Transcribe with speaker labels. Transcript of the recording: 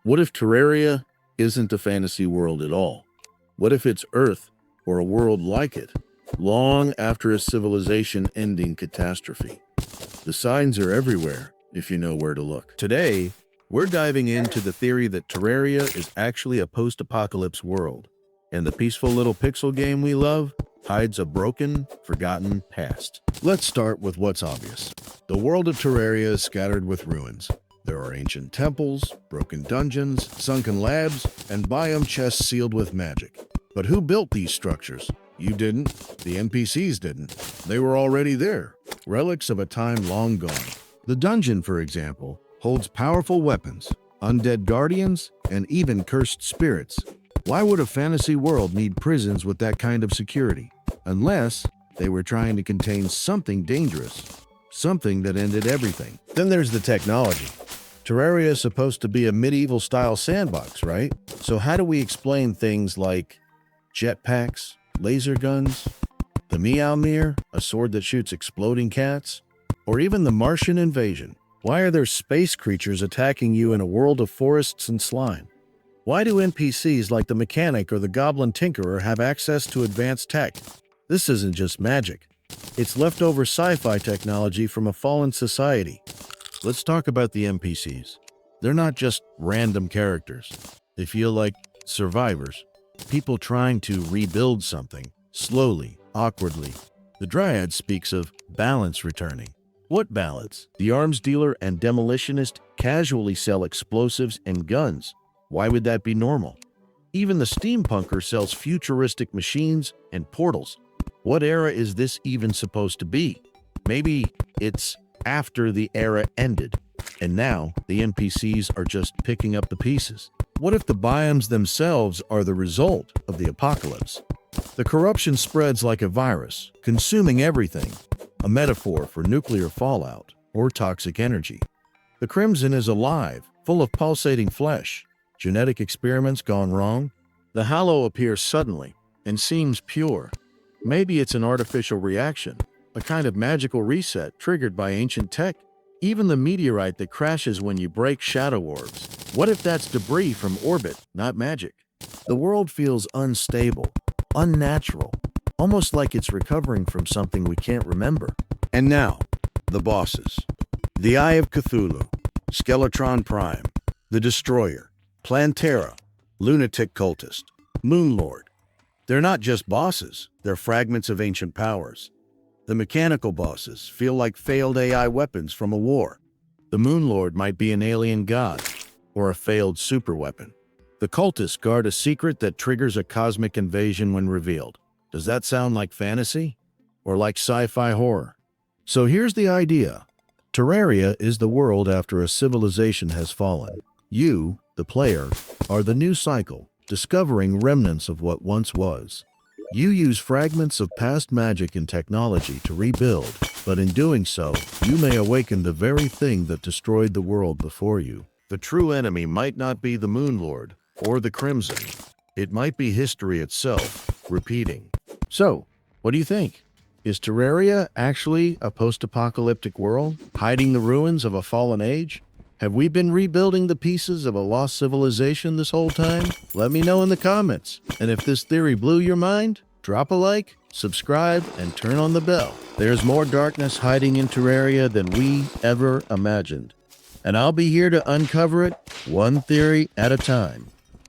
Speaker 1: What if Terraria isn't a fantasy world at all? What if it's Earth or a world like it, long after a civilization-ending catastrophe? The signs are everywhere if you know where to look. Today, we're diving into the theory that Terraria is actually a post-apocalypse world, and the peaceful little pixel game we love hides a broken, forgotten past. Let's start with what's obvious. The world of Terraria is scattered with ruins. There are ancient temples, broken dungeons, sunken labs, and biome chests sealed with magic. But who built these structures? You didn't. The NPCs didn't. They were already there, relics of a time long gone. The dungeon, for example, holds powerful weapons, undead guardians, and even cursed spirits. Why would a fantasy world need prisons with that kind of security? Unless they were trying to contain something dangerous, something that ended everything. Then there's the technology. Terraria is supposed to be a medieval-style sandbox, right? So how do we explain things like jetpacks, laser guns, the Meow-Mere, a sword that shoots exploding cats, or even the Martian invasion? Why are there space creatures attacking you in a world of forests and slime? Why do NPCs like the mechanic or the goblin tinkerer have access to advanced tech? This isn't just magic. It's leftover sci-fi technology from a fallen society. Let's talk about the NPCs. They're not just random characters. They feel like survivors, people trying to rebuild something, slowly, awkwardly. The Dryad speaks of balance returning. What balance? The arms dealer and demolitionist casually sell explosives and guns. Why would that be normal? Even the steampunker sells futuristic machines and portals. What era is this even supposed to be? Maybe it's after the era ended, and now the NPCs are just picking up the pieces. What if the biomes themselves are the result of the apocalypse? The corruption spreads like a virus, consuming everything, a metaphor for nuclear fallout or toxic energy. The Crimson is alive, full of pulsating flesh, genetic experiments gone wrong. The Hallow appears suddenly and seems pure. Maybe it's an artificial reaction, a kind of magical reset triggered by ancient tech. Even the meteorite that crashes when you break shadow orbs. What if that's debris from orbit, not magic? The world feels unstable, unnatural, almost like it's recovering from something we can't remember. And now, the bosses. The Eye of Cthulhu, Skeletron Prime, the Destroyer, Plantera, Lunatic Cultist, Moonlord. They're not just bosses, they're fragments of ancient powers. The mechanical bosses feel like failed AI weapons from a war. The Moonlord might be an alien god, or a failed superweapon. The cultists guard a secret that triggers a cosmic invasion when revealed. Does that sound like fantasy? Or like sci-fi horror? So here's the idea. Terraria is the world after a civilization has fallen. You, the player, are the new cycle, discovering remnants of what once was. You use fragments of past magic and technology to rebuild, but in doing so, you may awaken the very thing that destroyed the world before you. The true enemy might not be the Moonlord or the Crimson. It might be history itself, repeating. So, what do you think? Is Terraria actually a post-apocalyptic world, hiding the ruins of a fallen age? Have we been rebuilding the pieces of a lost civilization this whole time? Let me know in the comments. And if this theory blew your mind, drop a like, subscribe, and turn on the bell. There's more darkness hiding in Terraria than we ever imagined. And I'll be here to uncover it, one theory at a time.